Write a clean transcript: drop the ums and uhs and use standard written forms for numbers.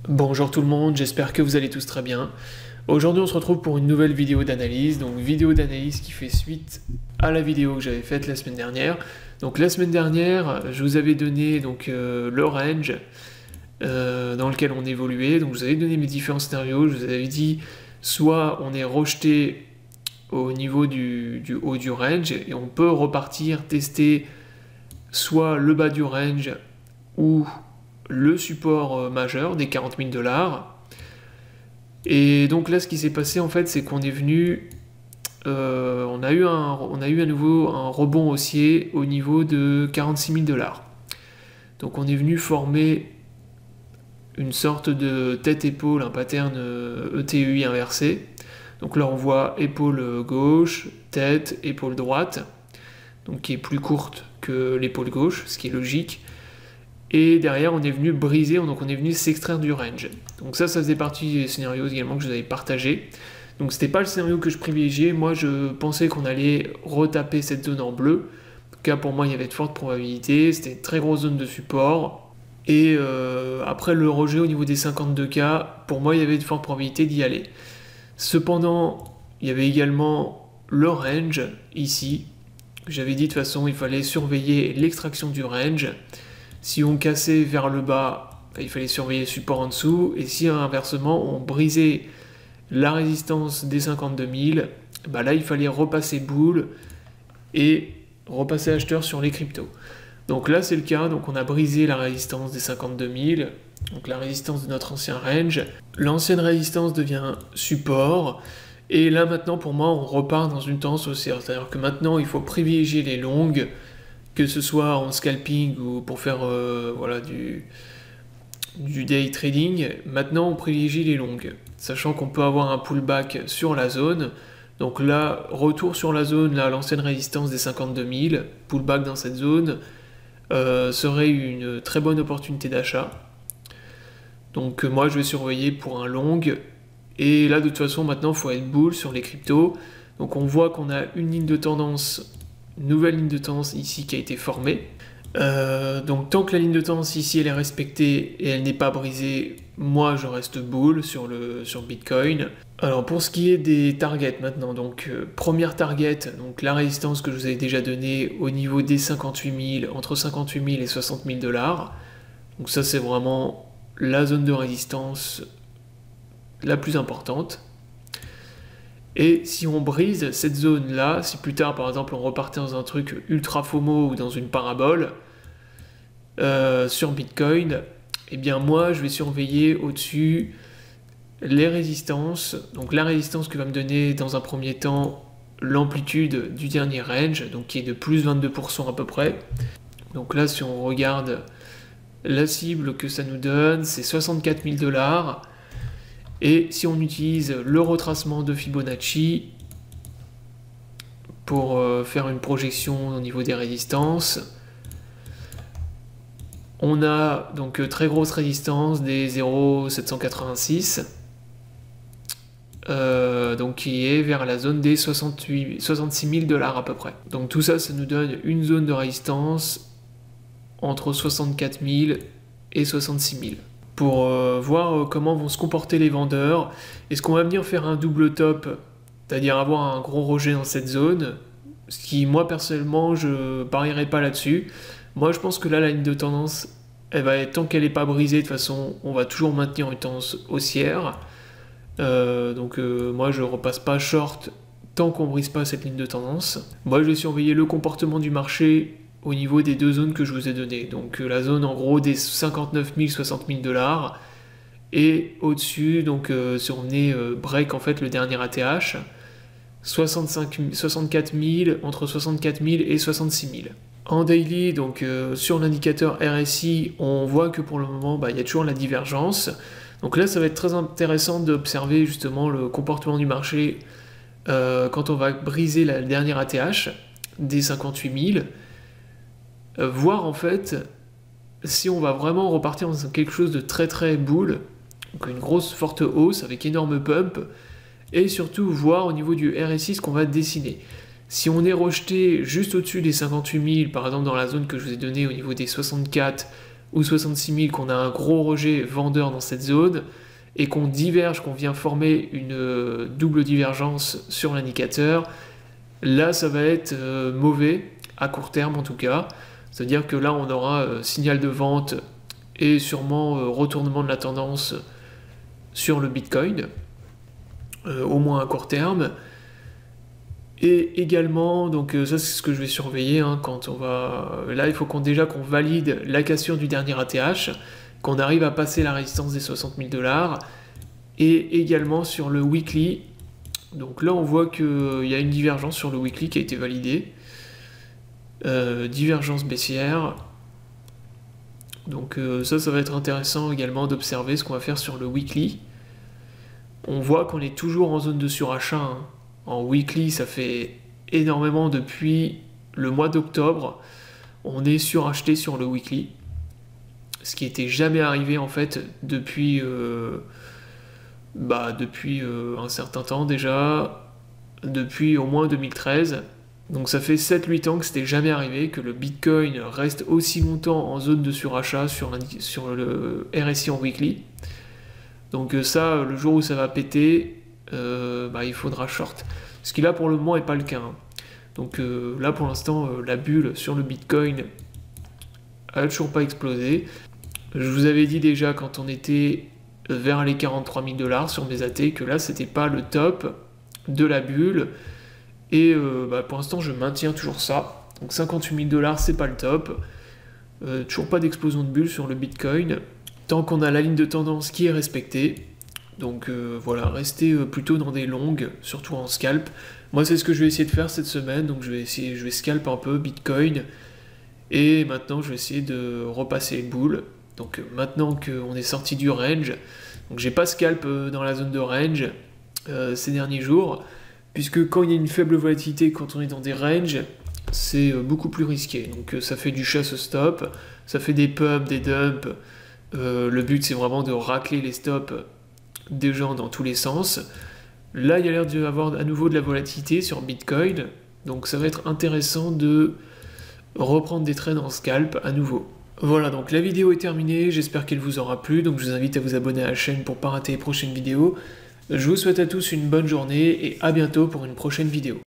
Bonjour tout le monde, j'espère que vous allez tous très bien. Aujourd'hui on se retrouve pour une nouvelle vidéo d'analyse, donc vidéo d'analyse qui fait suite à la vidéo que j'avais faite la semaine dernière. Donc la semaine dernière, je vous avais donné le range dans lequel on évoluait, donc je vous avais donné mes différents scénarios, je vous avais dit soit on est rejeté au niveau du haut du range et on peut repartir tester soit le bas du range ou le support majeur des 40 000 $. Et donc là, ce qui s'est passé en fait, c'est qu'on est venu, on a eu à nouveau un rebond haussier au niveau de 46 000 $. Donc on est venu former une sorte de tête-épaule, un pattern ETEI inversé. Donc là, on voit épaule gauche, tête, épaule droite, donc qui est plus courte que l'épaule gauche, ce qui est logique. Et derrière, on est venu briser, donc on est venu s'extraire du range. Donc ça faisait partie des scénarios également que je vous avais partagé. Donc c'était pas le scénario que je privilégiais. Moi, je pensais qu'on allait retaper cette zone en bleu. En tout cas, pour moi, il y avait de fortes probabilités. C'était une très grosse zone de support. Et après le rejet au niveau des 52K, pour moi, il y avait de fortes probabilités d'y aller. Cependant, il y avait également le range ici. J'avais dit de toute façon, il fallait surveiller l'extraction du range. Si on cassait vers le bas, il fallait surveiller le support en dessous. Et si inversement, on brisait la résistance des 52 000, là, il fallait repasser boule et repasser acheteur sur les cryptos. Donc là, c'est le cas. Donc on a brisé la résistance des 52 000, donc la résistance de notre ancien range. L'ancienne résistance devient support. Et là, maintenant, pour moi, on repart dans une tendance haussière. C'est-à-dire que maintenant, il faut privilégier les longues, que ce soit en scalping ou pour faire du day trading. Maintenant, on privilégie les longues, sachant qu'on peut avoir un pullback sur la zone. Donc là, retour sur la zone, là, l'ancienne résistance des 52 000, pullback dans cette zone, serait une très bonne opportunité d'achat. Donc moi, je vais surveiller pour un long. Et là, de toute façon, maintenant, il faut être bull sur les cryptos. Donc on voit qu'on a une ligne de tendance, nouvelle ligne de tendance ici qui a été formée. Donc tant que la ligne de tendance ici elle est respectée et elle n'est pas brisée, moi je reste bull sur Bitcoin. Alors pour ce qui est des targets maintenant, donc première target, donc la résistance que je vous avais déjà donnée au niveau des 58 000, entre 58 000 et 60 000 $. Donc ça c'est vraiment la zone de résistance la plus importante. Et si on brise cette zone-là, si plus tard, par exemple, on repartait dans un truc ultra FOMO ou dans une parabole sur Bitcoin, eh bien moi, je vais surveiller au-dessus les résistances. Donc la résistance que va me donner dans un premier temps l'amplitude du dernier range, donc qui est de plus 22% à peu près. Donc là, si on regarde la cible que ça nous donne, c'est 64 000 $. Et si on utilise le retracement de Fibonacci pour faire une projection au niveau des résistances, on a donc très grosse résistance des 0,786, donc qui est vers la zone des 66 000 $ à peu près. Donc tout ça, ça nous donne une zone de résistance entre 64 000 et 66 000. Pour voir comment vont se comporter les vendeurs. Est-ce qu'on va venir faire un double top, c'est-à-dire avoir un gros rejet dans cette zone, ce qui, moi, personnellement, je parierais pas là-dessus. Moi, je pense que là, la ligne de tendance, elle va être, tant qu'elle n'est pas brisée, de toute façon, on va toujours maintenir une tendance haussière. Moi, je repasse pas short tant qu'on brise pas cette ligne de tendance. Moi, je vais surveiller le comportement du marché au niveau des deux zones que je vous ai données. Donc la zone en gros des 59 000, 60 000 $, et au-dessus, donc si on venait break en fait le dernier ATH, 64 000, entre 64 000 et 66 000. En daily, donc sur l'indicateur RSI, on voit que pour le moment, il y a toujours la divergence. Donc là, ça va être très intéressant d'observer justement le comportement du marché quand on va briser la dernière ATH des 58 000. Voir en fait si on va vraiment repartir dans quelque chose de très très bull, donc une grosse forte hausse avec énorme pump, et surtout voir au niveau du RSI ce qu'on va dessiner. Si on est rejeté juste au-dessus des 58 000, par exemple dans la zone que je vous ai donnée au niveau des 64, ou 66 000, qu'on a un gros rejet vendeur dans cette zone, et qu'on diverge, qu'on vient former une double divergence sur l'indicateur, là ça va être mauvais, à court terme en tout cas. C'est-à-dire que là on aura signal de vente et sûrement retournement de la tendance sur le Bitcoin, au moins à court terme. Et également, donc ça c'est ce que je vais surveiller quand on va... Là il faut déjà qu'on valide la cassure du dernier ATH, qu'on arrive à passer la résistance des 60 000 $, et également sur le weekly. Donc là on voit qu'il y a une divergence sur le weekly qui a été validée, divergence baissière. Donc ça va être intéressant également d'observer ce qu'on va faire sur le weekly. On voit qu'on est toujours en zone de surachat, En weekly, ça fait énormément depuis le mois d'octobre. On est suracheté sur le weekly, ce qui n'était jamais arrivé en fait depuis un certain temps déjà, depuis au moins 2013. Donc ça fait 7-8 ans que c'était jamais arrivé, que le Bitcoin reste aussi longtemps en zone de surachat sur le RSI en weekly. Donc ça, le jour où ça va péter, il faudra short. Ce qui là pour le moment n'est pas le cas. Donc là pour l'instant, la bulle sur le Bitcoin a toujours pas explosé. Je vous avais dit déjà quand on était vers les 43 000 $ sur mes AT que là c'était pas le top de la bulle. Et pour l'instant je maintiens toujours ça. Donc 58 000 $ c'est pas le top. Toujours pas d'explosion de bulle sur le Bitcoin. Tant qu'on a la ligne de tendance qui est respectée. Donc voilà, restez plutôt dans des longues, surtout en scalp. Moi c'est ce que je vais essayer de faire cette semaine. Donc je vais scalp un peu Bitcoin. Et maintenant je vais essayer de repasser les boules. Donc maintenant qu'on est sorti du range, donc j'ai pas scalp dans la zone de range ces derniers jours, puisque quand il y a une faible volatilité, quand on est dans des ranges, c'est beaucoup plus risqué. Donc ça fait du chasse-stop, ça fait des pumps, des dumps. Le but c'est vraiment de racler les stops des gens dans tous les sens. Là il y a l'air d'y avoir à nouveau de la volatilité sur Bitcoin, donc ça va être intéressant de reprendre des trades en scalp à nouveau. Voilà, donc la vidéo est terminée, j'espère qu'elle vous aura plu, donc je vous invite à vous abonner à la chaîne pour ne pas rater les prochaines vidéos. Je vous souhaite à tous une bonne journée et à bientôt pour une prochaine vidéo.